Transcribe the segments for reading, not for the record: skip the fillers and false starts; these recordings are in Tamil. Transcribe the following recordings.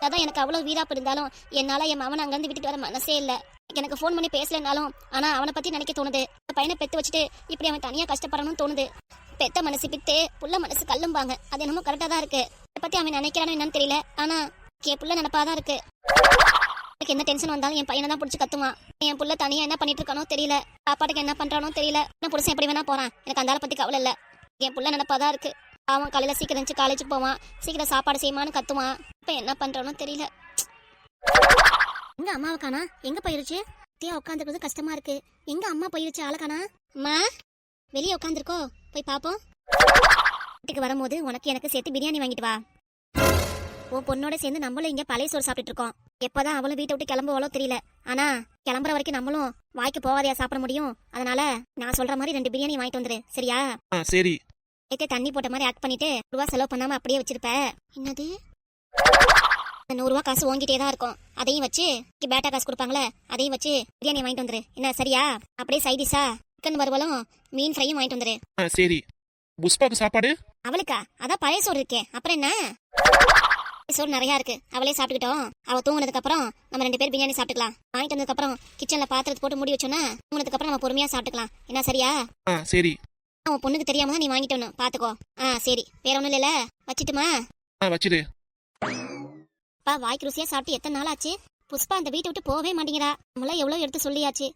அதான் எனக்கு அவ்வளவு வீராப்பு இருந்தாலும் என்னால என் மகனை அங்கிருந்து விட்டுட்டு வர மனசே இல்ல. எனக்கு ஃபோன் பண்ணி பேசலனாலும் ஆனா அவனை பத்தி நினைக்க தோணுது. பையனை பெத்து வச்சுட்டு இப்படி அவன் தனியா கஷ்டப்படணும்னு தோணுது. பெத்த மனசு பித்து புள்ள மனசு கல்லும்பாங்க. அது என்னமோ கரெக்டா தான் இருக்கு. இதை பத்தி அவன் நினைக்கிறானு என்னன்னு தெரியல. ஆனா என் புள்ள நினைப்பாதான் இருக்கு. எனக்கு என்ன டென்ஷன் வந்தாலும் என் பையனை தான் பிடிச்சி கத்துவான். என் புள்ள தனியா என்ன பண்ணிட்டு இருக்கானோ தெரியல. சாப்பாட்டுக்கு என்ன பண்றானோ தெரியல. என்ன புருஷன் எப்படி வேணா போறான். எனக்கு அந்த ஆளை பத்தி கவலை இல்ல. என் புள்ள நினைப்பாதான் இருக்கு. அவன் காலையில சீக்கிரம் இருந்துச்சு காலேஜுக்கு போவான். சீக்கிரம் சாப்பாடு செய்யுமான்னு கத்துவான். இப்ப என்ன பண்றானோ தெரியல. எங்க அம்மாவை காணா? எங்க போயிருச்சு? உட்காந்துக்கிறது கஷ்டமா இருக்கு. எங்க அம்மா போயிருச்சு? ஆளை காணா? அம்மா வெளியே உட்காந்துருக்கோ, போய் பாப்போம். வீட்டுக்கு வரும்போது உனக்கு எனக்கு சேர்த்து பிரியாணி வாங்கிட்டு வா. உன் பொண்ணோட சேர்ந்து நம்மளும் இங்க பழைய சோறு சாப்பிட்டு இருக்கோம். எப்பதான் அவளும் வீட்டை விட்டு கிளம்புவாளோ தெரியல. ஆனா கிளம்புற வரைக்கும் நம்மளும் வாய்க்கு போவாதையா சாப்பிட முடியும். அதனால நான் சொல்ற மாதிரி 2 பிரியாணி வாங்கிட்டு வந்துரு, சரியா? சரி. தண்ணி போட்ட மாதிரி ஆக்ட் பண்ணிட்டு ரூபா செலவு பண்ணாம அப்படியே வச்சிருப்ப. என்னது 100 ரூபா காசு வாங்கிட்டே தான் இருக்கும். அதையும் வச்சு பேட்டா காசு கொடுப்பாங்களே, அதையும் வச்சு பிரியாணி வாங்கிட்டு வந்துரு. என்ன சரியா? அப்படியே சைடிஷா சிக்கன் வறுவலும் மீன் ஃப்ரையும் வாங்கிட்டு வந்துரு. சரி. புஷ்பாக்கு சாப்பாடு? அவளுக்கா? அதான் பழைய சோறு இருக்கே, அப்புறம் என்ன? சோறு நிறைய இருக்கு, அவளே சாப்பிட்டுக்கிட்டோம். அவ தூங்குனதுக்கு அப்புறம் நம்ம 2 பேர் பிரியாணி சாப்பிட்டுக்கலாம். வாங்கிட்டு வந்ததுக்கு அப்புறம் கிச்சன்ல பாத்திரத்தை போட்டு மூடி வச்சோன்னா தூங்குனதுக்கு அப்புறம் நம்ம பொறுமையா சாப்பிட்டுக்கலாம். என்ன சரியா? சரி. உன் பொண்ணுக்கு தெரியாம தான் நீ வாங்கிட்டு பாத்துக்கோ. சரி. வேற ஒண்ணும் இல்லல, வச்சிட்டுமா? வச்சிடு. பா வாய்க்கு ருசியா சாப்பிட்டு எத்தனை நாள் ஆச்சு? புஷ்பா அந்த வீட்டை விட்டு போவே மாட்டேங்கிறா. நம்மள எவ்வளவு எடுத்து சொல்லியாச்சு.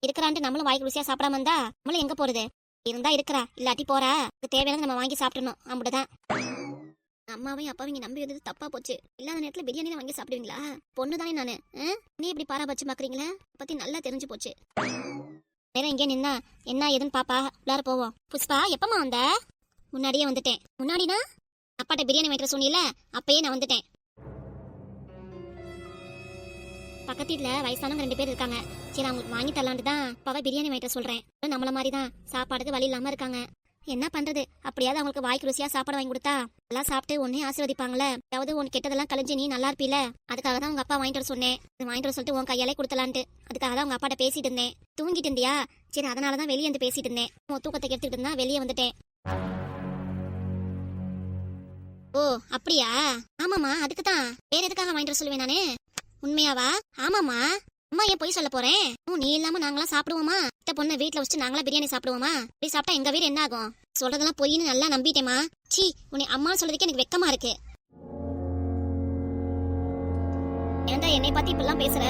இருக்கிறான்ட்டு நம்மளும் வாய்க்கு ருசியா சாப்பிடாம இருந்தா நம்மளும் எங்க போறது? இருந்தா இருக்கிறா, இல்லாட்டி போறா. தேவையானது நம்ம வாங்கி சாப்பிடணும். அப்படிதான். அம்மாவையும் அப்பாவையும் நம்பி வந்தது தப்பா போச்சு. இல்லாத நேரத்துல பிரியாணி வாங்கி சாப்பிடுவீங்களா? பொண்ணுதானே நானு. நீ இப்படி பாராபட்சம் பாக்குறீங்களா? பத்தி நல்லா தெரிஞ்சு போச்சு. வேற எங்கே நின்னா என்ன ஏதுன்னு பாப்பா. உள்ளார போவோம். புஷ்பா எப்பமா வந்த? முன்னாடியே வந்துட்டேன். முன்னாடினா அப்பாட்ட பிரியாணி வாங்கிட்டு சொன்னீல, அப்பயே நான் வந்துட்டேன். பக்கத்து வீட்டுல வயசானவங்க 2 பேர் இருக்காங்க. சரி அவங்களுக்கு வாங்கி தரலான்ட்டு தான் அப்பாவை பிரியாணி வாங்கிட்டு சொல்றேன். நம்மள மாதிரி தான் சாப்பாடுக்கு வழி இல்லாம இருக்காங்க. என்ன பண்றது? அப்படியாவது அவங்களுக்கு வாய்க்கு ருசியா சாப்பாடு வாங்கி கொடுத்தா எல்லாம் சாப்பிட்டு ஒன்னே ஆசீர்வதிப்பாங்களே. அதாவது உன் கெட்டதெல்லாம் கழிஞ்சு நீ நல்லா இருப்பீல. அதுக்காக தான் உங்க அப்பா வாங்கிட்டு வர சொன்னேன். வாங்கிட்டு வர சொல்லிட்டு உன் கையாலே கொடுத்தலான்ட்டு. அதுக்காக தான் உங்க அப்பாட்ட பேசிட்டு இருந்தேன். தூங்கிட்டு இருந்தியா? சரி அதனாலதான் வெளியே வந்து பேசிட்டு இருந்தேன். உன் தூக்கத்தை எடுத்துக்கிட்டு இருந்தா வெளியே வந்துட்டேன். ஓ அப்படியா? ஆமாமா, அதுக்கு தான். வேற எதுக்காக வாங்கிட்டு வர சொல்லுவேன் நானு? உண்மையாவா? ஆமாமா. அம்மா ஏன் போய் சொல்ல போறேன்? நீ இல்லாம நாங்களாம் சாப்பிடுவோமா? இத்த பொண்ணை வீட்டுல வச்சு நாங்களா பிரியாணி சாப்பிடுவோமா? இப்படி சாப்பிட்டா எங்க வீடு என்ன ஆகும்? சொல்றதெல்லாம் பொய்ன்னு நல்லா நம்பிட்டேமா. சீ, உன்னை அம்மா சொல்றதுக்கு எனக்கு வெக்கமா இருக்கு. ஏன்டா என்னை பார்த்து இப்படிலாம் பேசுற?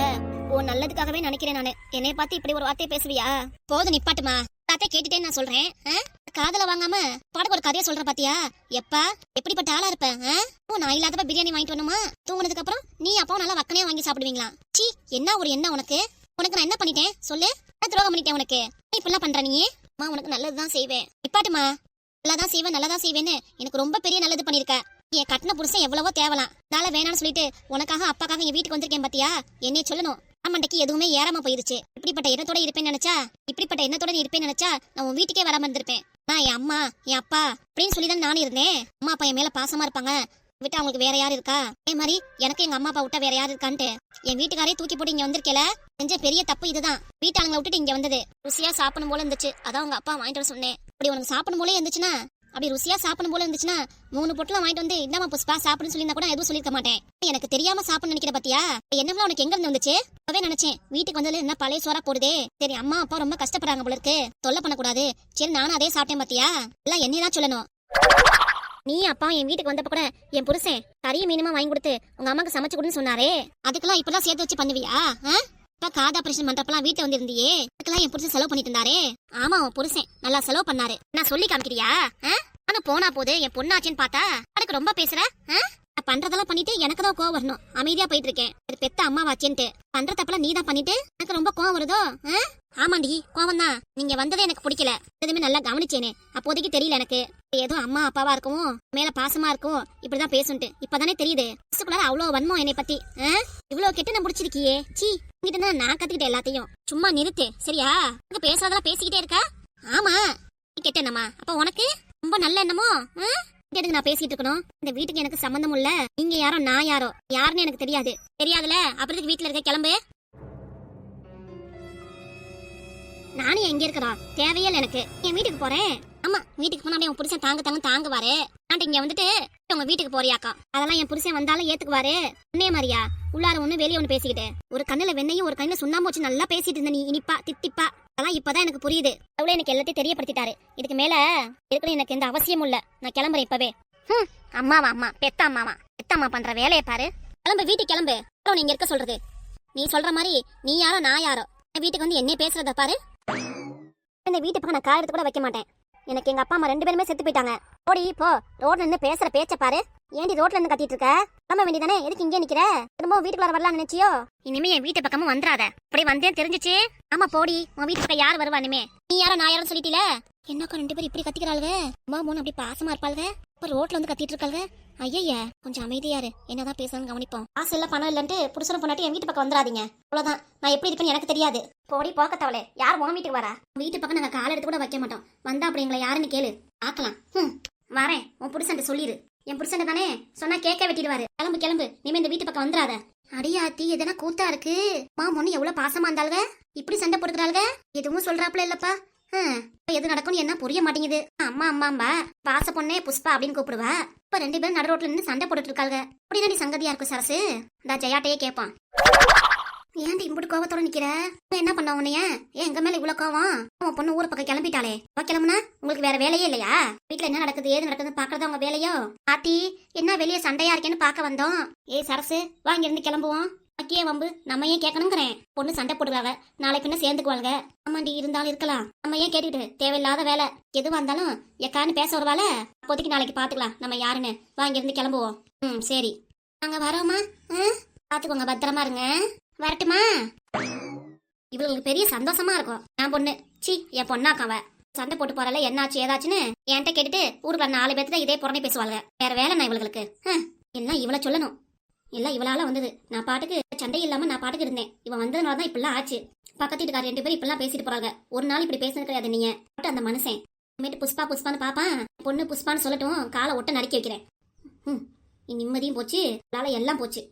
ஓ நல்லதுக்காகவே நினைக்கிறேன் நானு. என்னை பார்த்து இப்படி ஒரு வார்த்தையை பேசுவியா? போதும் நிப்பாட்டுமா. தாத்தா கேட்டுட்டேன்னு நான் சொல்றேன். காதல வாங்காம பாடக்கு ஒரு கதையை சொல்ற பாத்தியா? எப்பா எப்படிப்பட்ட ஆளா இருப்ப? நான் இல்லாதப்ப பிரியாணி வாங்கிட்டு வரணுமா? தூங்குனதுக்கு அப்புறம் நீ அப்பாவும் நல்லா வக்கனையா வாங்கி சாப்பிடுவீங்களா? சீ, என்ன ஒரு என்ன உனக்கு? நான் என்ன பண்ணிட்டேன் சொல்லு? துரோகம் பண்ணிட்டேன் உனக்கு? இப்படிலாம் பண்ற நீ? அம்மா உனக்கு நல்லதுதான் செய்வேன். நிப்பாட்டுமா. நல்லாதான் செய்வேன் நல்லதான் செய்வேன்னு எனக்கு ரொம்ப பெரிய நல்லது பண்ணிருக்க. என் கட்டின புருஷன் எவ்வளவோ தேவலாம். நாள வேணான்னு சொல்லிட்டு உனக்காக அப்பாக்காக என் வீட்டுக்கு வந்திருக்கேன் பாத்தியா? என்னைய சொல்லணும். அம்மண்டைக்கு எதுவுமே ஏறாம போயிருச்சு. இப்படிப்பட்ட எண்ணத்தோட இருப்பேன்னு நினைச்சா நீ இருப்பேன்னு நினைச்சா நான் உன் வீட்டுக்கே வராம இருந்திருப்பேன். நான் என் அம்மா என் அப்பா அப்படின்னு சொல்லிதான் நானும் இருந்தேன். அம்மா அப்பா என் மேல பாசமா இருப்பாங்க விட்டு அவங்களுக்கு வேற யாரு இருக்கா? அதே மாதிரி எனக்கு எங்க அம்மா அப்பா விட்டா வேற யாரு இருக்கான்ட்டு என் வீட்டுக்காரே தூக்கி போட்டு இங்க வந்திருக்கல. செஞ்ச பெரிய தப்பு இதுதான். வீட்டாளுங்களை விட்டுட்டு இங்க வந்தது. ருசியா சாப்பிடும் போல இருந்துச்சு, அதான் உங்க அப்பா வாங்கிட்டு வர சொன்னேன். அப்படி உனக்கு சாப்பிடும் போல இருந்துச்சுன்னா, அப்படி ருசியா சாப்பிடும் போல இருந்துச்சுன்னா 3 பொட்டலாம் வாங்கிட்டு வந்து இந்தாமா புஷ்பா சாப்பிடுன்னு சொல்லியிருந்தா கூட எதுவும் சொல்லிருக்க மாட்டேன். எனக்கு தெரியாம சாப்பிட நினைக்கிற பாத்தியா? என்னவெல்லாம் உனக்கு எங்க இருந்து வந்துச்சு? அப்பவே நினைச்சேன் வீட்டுக்கு வந்ததுல என்ன பழைய சோறா போடுதே. சரி அம்மா அப்பா ரொம்ப கஷ்டப்படுறாங்க போல இருக்கு, தொல்லை பண்ணக்கூடாது. சரி நானும் அதே சாப்பிட்டேன் பாத்தியா? எல்லாம் என்னதான் சொல்லணும். நீ அப்பா என் வீட்டுக்கு வந்தப்ப கூட என் புருஷன் கறிய மீனுமா வாங்கி கொடுத்து உங்க அம்மாக்கு சமைச்சு கொடுன்னு சொன்னாரே. அதுக்கெல்லாம் இப்பதான் சேர்த்து வச்சு பண்ணுவியா? இப்ப காதா ஆபரேஷன் பண்றப்பெல்லாம் வீட்டுல வந்து இருந்தியே, அதுக்கெல்லாம் என் புருஷன் செலவு பண்ணிட்டு இருந்தாரே. ஆமா உன் புருஷன் நல்லா செலவு பண்ணாரு. நான் சொல்லி காமிக்கிறியா? ஆனா போனா போது என் பொண்ணாச்சுன்னு பார்த்தா அதுக்கு ரொம்ப பேசுற. பண்றதெல்லாம் பண்ணிட்டு எனக்கு தான் கோவம் வரணும். அமைதியா போயிட்டு இருக்கேன். அது பெத்த அம்மாவாச்சேன்ட்டு பண்ற தப்பெல்லாம் நீ தான் பண்ணிட்டு எனக்கு ரொம்ப கோவம் வருதோ? ஆமாண்டி கோவம் தான். நீங்க வந்ததே எனக்கு பிடிக்கல. எதுவுமே நல்லா கவனிச்சேனே, அப்போதைக்கு தெரியல எனக்கு. ஏதோ அம்மா அப்பாவா இருக்கவும் மேல பாசமா இருக்கும் இப்படிதான் பேசுன்ட்டு இப்பதானே தெரியுது. அவ்வளவு வன்மம் என்னை பத்தி. இவ்வளவு கெட்டு நான் முடிச்சிருக்கியே. சீ, இங்கிட்ட தான் நான் கத்துக்கிட்டேன் எல்லாத்தையும். சும்மா நிறுத்து சரியா? பேசாதெல்லாம் பேசிக்கிட்டே இருக்கா? ஆமா கெட்ட என்னமா? அப்ப உனக்கு ரொம்ப நல்ல எண்ணமோ? எதுக்கு நான் பேசிட்டு இருக்கணும்? இந்த வீட்டுக்கு எனக்கு சம்பந்தம் இல்ல. நீங்க யாரோ நான் யாரோ யாருன்னு எனக்கு தெரியாது. தெரியாதுல அப்புறத்துக்கு வீட்டுல இருக்க கிளம்பு. நானும் எங்க இருக்கிறோம் தேவையே எனக்கு. என் வீட்டுக்கு போறேன். ஆமா வீட்டுக்கு போனா அப்படியே உன் புருஷன் தாங்குவாரு. ஆண்டி இங்க வந்துட்டு உங்க வீட்டுக்கு போறியாக்கா? அதெல்லாம் என் புருஷன் வந்தாலும் ஏத்துக்குவாரு. உன்னே மாதிரியா உள்ளார ஒண்ணு வெளிய ஒண்ணு பேசிக்கிட்டு ஒரு கண்ணுல வெண்ணையும் ஒரு கண்ணுல சுண்ணாம்பு வச்சு நல்லா பேசிட்டு இருந்த நீ இனிப்பா தித்திப்பா. அதெல்லாம் இப்பதான் எனக்கு புரியுது. அவளே எனக்கு எல்லாத்தையும் தெரியப்படுத்திட்டாரு. இதுக்கு மேல இருக்கணும் எனக்கு எந்த அவசியமும் இல்ல. நான் கிளம்புறேன் இப்பவே. அம்மாவா அம்மா பெத்த அம்மா பண்ற வேலையை பாரு. கிளம்பு வீட்டுக்கு கிளம்பு. நீங்க இருக்க சொல்றது நீ சொல்ற மாதிரி நீ யாரோ நான் யாரோ வீட்டுக்கு வந்து என்ன பேசுறத பாரு. இந்த வீட்டு பக்கம் நான் கால் எடுத்து கூட வைக்க மாட்டேன். எனக்கு எங்க அப்பா அம்மா 2 பேருமே செத்து போயிட்டாங்க. ஓடி போ. ரோட்ல இருந்து பேசுற பேச்ச பாரு. ஏன்டி ரோட்ல இருந்து கத்திட்டு இருக்க? கிளம்ப வேண்டியதானே? எதுக்கு இங்கே நிக்கிற? திரும்ப வீட்டுக்குள்ள வரலாம்னு நினைச்சியோ? இனிமே என் வீட்டு பக்கமும் வந்துடாத. அப்படி வந்தேன் தெரிஞ்சிச்சு. ஆமா போடி. உன் வீட்டு பக்கம் யார் வருவா இனிமே? நீ யாரோ நான் யாரும் சொல்லிட்டீல. என்னக்கா 2 பேரும் இப்படி கத்திக்கிறாளுங்க? அம்மா மூணு அப்படி பாசமா இருப்பாளுங்க. இப்ப ரோட்ல வந்து கத்திட்டு இருக்காளுங்க. ஐயா கொஞ்சம் அமைதியாரு. என்னதான் பேசணும்னு கவனிப்போம். காசு இல்ல பணம் இல்லன்ட்டு புருஷனை பொண்டாட்டி என் வீட்டு பக்கம் வந்துடாதீங்க. அவ்வளவுதான். நான் எப்படி இருப்பேன்னு எனக்கு தெரியாது. போடி போக்கத்தவளே. யார் உன் வீட்டுக்கு வரா? வீட்டு பக்கம் நாங்க கால் எடுத்து கூட வைக்க மாட்டோம். வந்தா அப்படி எங்களை யாருன்னு கேளு. ஆக்கலாம். வரேன். உன் புருஷன் சொல்லிரு. என் புருஷன் தானே சொன்னா கேட்க வெட்டிடுவாரு. கிளம்பு. நீமே இந்த வீட்டு பக்கம் வந்துடாத. அடியாத்தி எதனா கூத்தா இருக்கு. பொண்ணு எவ்வளவு பாசமா இருந்தாளுங்க. இப்படி சண்டை போட்டுக்கிறாளுங்க. எதுவும் சொல்றாப்புல இல்லப்பா. எது நடக்கும்னு என்ன புரிய மாட்டேங்குது. அம்மாம்பா பாச பொண்ணே புஷ்பா அப்படின்னு கூப்பிடுவா. இப்ப 2 பேரும் நடு ரோட்ல நின்று சண்டை போட்டுட்டு இருக்காங்க. அப்படின்னா சங்கதியா இருக்கும் சரசு. இந்த ஜெயாட்டையே கேட்பான். ஏன்டி இம்புட்டு கோவத்தோட நிக்கிற? என்ன பண்ண உன்னைய? ஏன் எங்க மேல இவ்வளவு கோவம்? உன் பொண்ணு ஊரை பக்கம் கிளம்பிட்டாளே. கிளம்புனா உங்களுக்கு வேற வேலையே இல்லையா? வீட்டுல என்ன நடக்குது ஏது நடக்குதுன்னு பாக்குறதா உங்க வேலையோ? ஆத்தி என்ன வெளியே சண்டையா இருக்கேன்னு பாக்க வந்தோம். சரசு வாங்க இருந்து கிளம்புவோம். அக்கியே வம்பு நம்ம ஏன் கேட்கணுங்கிறேன். பொண்ணு சண்டை போடுவாங்க. நாளை பின்ன சேர்ந்துக்குவாங்க. ஆமாண்டி இருந்தாலும் இருக்கலாம். நம்ம ஏன் கேட்டுக்கிட்டு தேவையில்லாத வேலை. எதுவா இருந்தாலும் எக்கான்னு பேச வருவாள. அப்போதைக்கு நாளைக்கு பாத்துக்கலாம் நம்ம யாருன்னு. வாங்க இருந்து கிளம்புவோம். சரி நாங்க வரோமா? பாத்துக்கோங்க பத்திரமா இருங்க. வரட்டுமா? இவங்களுக்கு பெரிய சந்தோஷமா இருக்கும். நான் பொண்ணு என் பொண்ணாக்காவ சண்டை போட்டு போறல என்னாச்சு ஏதாச்சுன்னு என்கிட்ட கேட்டுட்டு ஊருக்குள்ள 4 பேர்த்து இதே புறணை பேசுவாங்க. வேற வேலை நான் இவங்களுக்கு எல்லாம் இவளை சொல்லணும். எல்லாம் இவளால வந்தது. நான் பாட்டுக்கு சண்டை இல்லாம நான் பாட்டுக்கு இருந்தேன். இவன் வந்ததுனாலதான் இப்பெல்லாம் ஆச்சு. பக்கத்து வீட்டுக்கார 2 பேரும் இப்பெல்லாம் பேசிட்டு போறாங்க. ஒரு நாள் இப்படி பேசுனது கிடையாது. நீங்க அந்த மனுஷன் இனிமேட்டு புஷ்பான்னு பாப்பான். பொண்ணு புஷ்பான்னு சொல்லட்டும். காலை ஒட்ட நறுக்கி வைக்கிறேன். நிம்மதியும் போச்சு. இவளால எல்லாம் போச்சு.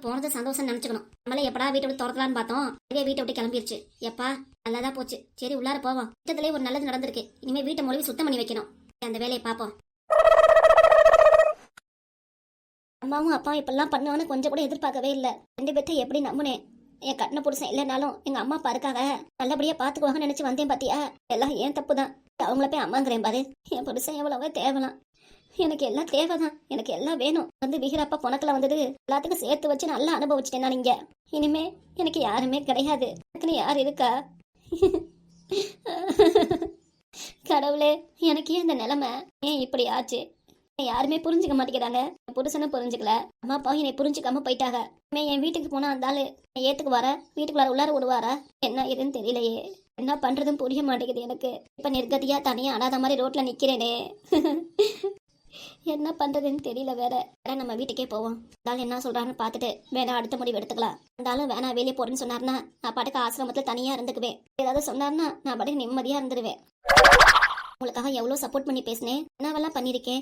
போனது சந்தோஷம் நினைச்சுக்கணும். நம்மளே எப்படா வீட்டை விட்டு துறக்கலான்னு பார்த்தோம். வீட்டை விட்டு கிளம்பிருச்சு. எப்பா நல்லாதான் போச்சு. சரி உள்ளார போவோம். வீட்டத்திலேயே ஒரு நல்லது நடந்திருக்கு. இனிமே வீட்டை மொழி சுத்தம் பண்ணி வைக்கணும். அந்த வேலையை பார்ப்போம். அம்மாவும் அப்பாவும் இப்பெல்லாம் பண்ணுவான்னு கொஞ்சம் கூட எதிர்பார்க்கவே இல்லை. 2 பேர்த்த எப்படி நம்புனேன். என் கட்டின புருஷன் இல்லைனாலும் எங்க அம்மா அப்பா இருக்காங்க. நல்லபடியா பாத்துக்குவாங்கன்னு நினைச்சு வந்தேன். பாத்தியா எல்லாம் ஏன் தப்பு தான். அவங்கள போய் அம்மாங்கிறேன் பாரு. என் புருஷன் எவ்வளவோ தேவலாம். எனக்கு எல்லாம் தேவைதான். எனக்கு எல்லாம் வேணும். விகிரப்பா பொணக்கில் வந்தது எல்லாத்துக்கும் சேர்த்து வச்சு நல்லா அனுபவிச்சிட்டேன் நான். இங்க இனிமே எனக்கு யாருமே கிடையாது. எனக்குன்னு யார் இருக்கா? கடவுளே எனக்கு ஏன் இந்த நிலைமை? ஏன் இப்படி ஆச்சு? யாருமே புரிஞ்சுக்க மாட்டேங்கிறாங்க. புருஷனும் புரிஞ்சுக்கல. அம்மா அப்பா என்னை புரிஞ்சுக்காம போயிட்டாங்க. என் வீட்டுக்கு போனா அந்தாலும் ஏத்துக்கு வர வீட்டுக்குள்ளார உள்ளார விடுவாரா? என்ன இதுன்னு தெரியலையே. என்ன பண்றதும் புரிய மாட்டேங்குது எனக்கு. இப்ப நிர்கதியா தனியா அடாத மாதிரி ரோட்ல நிக்கிறேனே. என்ன பண்றதுன்னு தெரியல. வேற நம்ம வீட்டுக்கே போவோம். இருந்தாலும் என்ன சொல்றான்னு பாத்துட்டு வேணா அடுத்த முடிவு எடுத்துக்கலாம். இருந்தாலும் வேணா வெளியே போறேன்னு சொன்னார்னா நான் பாட்டுக்கு ஆசிரமத்துல தனியா இருந்துக்குவேன். ஏதாவது சொன்னார்னா நான் பாட்டுக்கு நிம்மதியா இருந்துருவேன். உங்களுக்காக எவ்வளவு சப்போர்ட் பண்ணி பேசினேன். என்னவெல்லாம் பண்ணிருக்கேன்.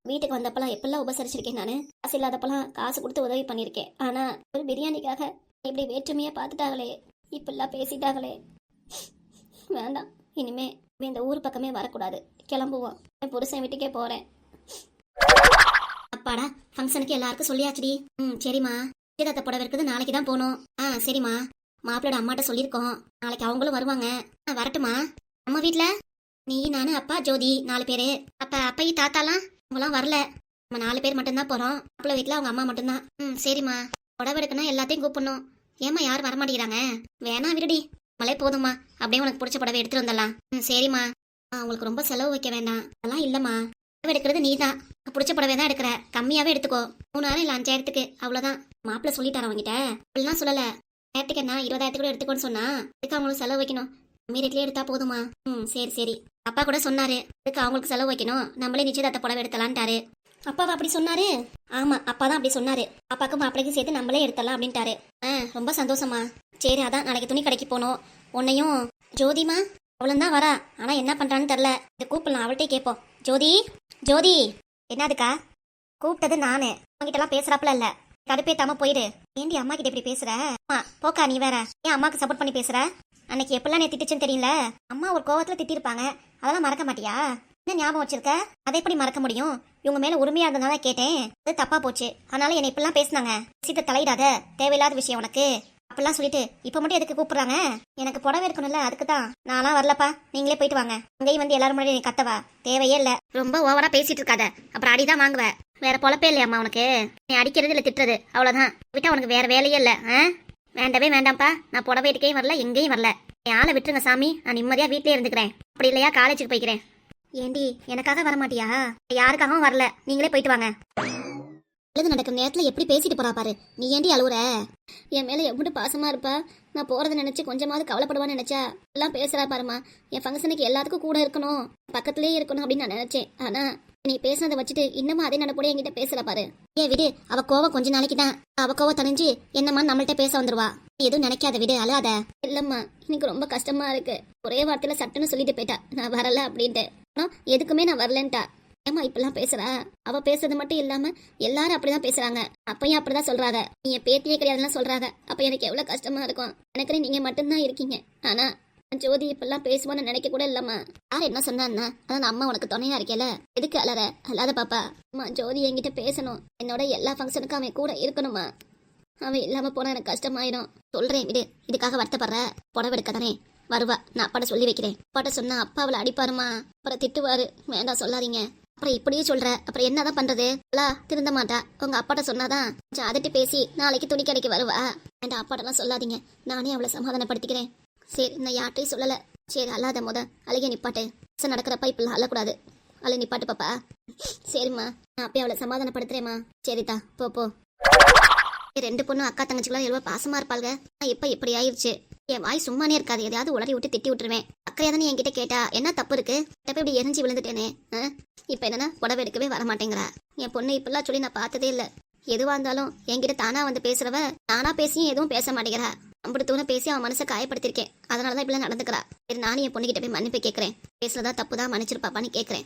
வீட்டுக்கு வந்தப்பெல்லாம் எப்பெல்லாம் உபசரிச்சிருக்கேன். நானு காசு இல்லாதப்பெல்லாம் காசு கொடுத்து உதவி பண்ணிருக்கேன். ஆனா ஒரு பிரியாணிக்காக இப்படி வேற்றுமையா பாத்துட்டாங்களே. இப்பெல்லாம் பேசிட்டாங்களே. வேண்டாம். இனிமே இந்த ஊர் பக்கமே வரக்கூடாது. கிளம்புவோம். என் புருஷன் வீட்டுக்கே போறேன். அப்பாடா ஃபங்க்ஷனுக்கு எல்லாருக்கும் சொல்லியாச்சுடி. சரிம்மா. நிச்சயதார்த்த புடவை இருக்குது. நாளைக்கு தான் போகணும். சரிம்மா. மாப்பிளோட அம்மாட்ட சொல்லியிருக்கோம். நாளைக்கு அவங்களும் வருவாங்க. வரட்டுமா? நம்ம வீட்டுல நீ நானு அப்பா ஜோதி 4 பேரு. அப்பையும் தாத்தாலாம் அவங்களாம் வரல. நம்ம 4 பேர் மட்டும்தான் போறோம். மாப்பிள்ள வீட்டுல அவங்க அம்மா மட்டும்தான். சரிம்மா. புடவை எடுக்கணும் எல்லாத்தையும் கூப்பிடணும். ஏமா யாரும் வரமாட்டேங்கிறாங்க? வேணா விடுடி. மழை போதுமா. அப்படியே உனக்கு பிடிச்ச புடவை எடுத்துட்டு வந்துடலாம். சரிம்மா. உங்களுக்கு ரொம்ப செலவு வைக்க வேண்டாம். அதெல்லாம் இல்லம்மா. புடவை எடுக்கிறது நீ தான். பிடிச்ச புடவை தான் எடுக்கிற. கம்மியாவே எடுத்துக்கோ. 3000 இல்ல 5000க்கு அவ்வளவுதான். மாப்பிள்ள சொல்லிட்டார அவங்கிட்ட. அப்படிலாம் சொல்லல. 1000க்கு என்ன 20,000 கூட எடுத்துக்கோன்னு சொன்னா அதுக்கு அவங்களுக்கு செலவு வைக்கணும். கம்மி ரேட்லயே எடுத்தா போதுமா? சரி. அப்பா கூட சொன்னாரு அதுக்கு அவங்களுக்கு செலவு வைக்கணும். நம்மளே நிச்சயதார்த்த புடவை எடுக்கலான்ட்டாரு. அப்பாவா அப்படி சொன்னாரு? ஆமா அப்பா தான் அப்படி சொன்னாரு. அப்பாக்கும் மாப்பிளைக்கும் சேர்த்து நம்மளே எடுத்தலாம் அப்படின்ட்டாரு. ரொம்ப சந்தோஷமா. சரி அதான் நாளைக்கு துணி கடைக்கு போனோம். உன்னையும் ஜோதிமா அவளும் தான் வரா. ஆனா என்ன பண்றான்னு தெரியல. இதை கூப்பிடலாம். அவள்கிட்டே கேட்போம். ஜோதி என்னதுக்கா? கூப்பிட்டது நானு. உங்ககிட்ட எல்லாம் பேசுறாப்புல இல்ல. கடுப்பேத்தாம போயிடு. ஏண்டி அம்மா கிட்ட இப்படி பேசுற? போக்கா நீ வேற. ஏன் அம்மாக்கு சப்போர்ட் பண்ணி பேசுற? அன்னைக்கு எப்பெல்லாம் நீ திட்டுச்சுன்னு தெரியல. அம்மா ஒரு கோவத்துல திட்டிருப்பாங்க, அதெல்லாம் மறக்க மாட்டியா? என்ன ஞாபகம் வச்சிருக்க? அதை எப்படி மறக்க முடியும்? இவங்க மேல உரிமையா இருந்ததுனால கேட்டேன், அது தப்பா போச்சு. அதனால என்னை இப்பெல்லாம் பேசினாங்க. சீத்தை தலையிடாத, தேவையில்லாத விஷயம் உனக்கு அப்படிலாம் சொல்லிட்டு இப்ப மட்டும் எதுக்கு கூப்பிடுறாங்க? எனக்கு புடவை இருக்கணும்ல, அதுக்கு தான். நான்லாம் வரலப்பா, நீங்களே போயிட்டு வாங்க. அங்கேயும் வந்து எல்லாரும் முன்னாடி நீ கத்தவா தேவையே இல்ல. ரொம்ப ஓவரா பேசிட்டு இருக்காத, அப்புறம் அடிதான் வாங்குவ. வேற பொழப்பே இல்லையாம்மா உனக்கு? நீ அடிக்கிறது இல்ல திட்டுறது, அவ்வளவுதான். விட்டா உனக்கு வேற வேலையே இல்ல. வேண்டவே வேண்டாம்ப்பா, நான் புடவை வீட்டுக்கே வரல, எங்கேயும் வரல. என் ஆளை விட்டுருங்க சாமி, நான் நிம்மதியா வீட்லயே இருந்துக்கிறேன். அப்படி இல்லையா காலேஜுக்கு போய்க்கிறேன். ஏண்டி எனக்காக வர மாட்டியா? யாருக்காகவும் வரல, நீங்களே போயிட்டு வாங்க. நல்லது நடக்கும் நேரத்துல எப்படி பேசிட்டு போறா பாரு. நீ ஏண்டி அழுவுற? என் மேல எவ்வளவு பாசமா இருப்பா. நான் போறதை நினைச்சு கொஞ்சமாவது கவலைப்படுவான்னு நினைச்சா எல்லாம் பேசுறா பாருமா. என் ஃபங்க்ஷனுக்கு எல்லாத்துக்கும் கூட இருக்கணும், பக்கத்துலயே இருக்கணும் அப்படின்னு நான் நினைச்சேன். ஆனா நீ பேசுனதை வச்சுட்டு இன்னமும் அதே நினைப்போட என்கிட்ட பேசுற பாரு. ஏன் விடு, அவ கோவம் கொஞ்ச நாளைக்கு தான். அவ கோவம் தணிஞ்சு என்னம்மா நம்மள்ட்ட பேச வந்துருவா. எதுவும் நினைக்காத, விடு, அழாத. இல்லம்மா, எனக்கு ரொம்ப கஷ்டமா இருக்கு. ஒரே வார்த்தையில சட்டுன்னு சொல்லிட்டு போயிட்டா, நான் வரல அப்படின்ட்டு. எதுக்குமே நான் வரலன்ட்டா. ஏமா இப்பெல்லாம் பேசுறா? அவ பேசுறது மட்டும் இல்லாம எல்லாரும் அப்படிதான் பேசுறாங்க. அப்பயும் அப்படிதான் சொல்றாங்க. நீ என் பேத்தியே கிடையாதுன்னு சொல்றாங்க. அப்ப எனக்கு எவ்வளவு கஷ்டமா இருக்கும். எனக்கு நீங்க மட்டும்தான் இருக்கீங்க. ஆனா ஜோதி இப்பெல்லாம் பேசுவான்னு நினைக்க கூட இல்லம்மா. யார் என்ன சொன்னான்னா, அதான் அம்மா உனக்கு துணையா இருக்கேல, எதுக்கு அலற? அல்லாத பாப்பா. அம்மா ஜோதி என்கிட்ட பேசணும், என்னோட எல்லா ஃபங்க்ஷனுக்கும் அவன் கூட இருக்கணுமா. அவன் இல்லாம போனா எனக்கு கஷ்டமாயிடும். சொல்றேன் விடு, இதுக்காக வருத்தப்படுற. புடவை எடுக்க தானே வருவா, நான் அப்பாட்ட சொல்லி வைக்கிறேன். அப்பாட்ட சொன்னா அப்பா அவளை அடிப்பாருமா, அப்புறம் திட்டுவாரு. வேண்டாம் சொல்லாதீங்க. அப்புறம் இப்படியே சொல்ற, அப்புறம் என்னதான் பண்றது? திருந்த மாட்டா. உங்க அப்பாட்ட சொன்னாதான் கொஞ்சம் அதட்டி பேசி நாளைக்கு துணி கடைக்கு வருவா. வேண்டாம் அப்பாட்டெல்லாம் சொல்லாதீங்க, நானே அவளை சமாதானப்படுத்திக்கிறேன். சரி, நான் யார்ட்டையும் சொல்லல. சரி அல்லாத அழுகை நிப்பாட்டு. நடக்கிறப்ப இப்பெல்லாம் அழக்கூடாது. அழை நிப்பாட்டு பாப்பா. சரிம்மா, நான் அப்பயே அவளை சமாதானப்படுத்துறேம்மா. சரிதா, போ. ரெண்டு பொண்ணும் அக்கா தங்கச்சிக்கெல்லாம் எவ்வளவு பாசமா இருப்பாங்க. இப்ப இப்படி ஆயிடுச்சு. என் வாய் சும்மானே இருக்காது, எதையாவது உளறி விட்டு திட்டி விட்டுருவேன். அக்கறையா தானே என்கிட்ட கேட்டா, என்ன தப்பு இருக்கு? இப்படி எரிஞ்சு விழுந்துட்டேனே. இப்ப என்னன்னா புடவை எடுக்கவே வர மாட்டேங்கிறா. என் பொண்ணு இப்பெல்லாம் சொல்லி நான் பார்த்ததே இல்ல. எதுவா இருந்தாலும் என்கிட்ட தானா வந்து பேசுறவ, தானா பேசியும் எதுவும் பேச மாட்டேங்கிறா. அப்படி தூண பேசி அவன் மனசை காயப்படுத்திருக்கேன். அதனாலதான் இப்பெல்லாம் நடந்துக்கிறா. சரி, நானும் என் பொண்ணுகிட்ட போய் மன்னிப்பு கேட்கறேன். பேசுறதா தப்புதான், மன்னிச்சிருப்பாப்பான்னு கேட்கறேன்.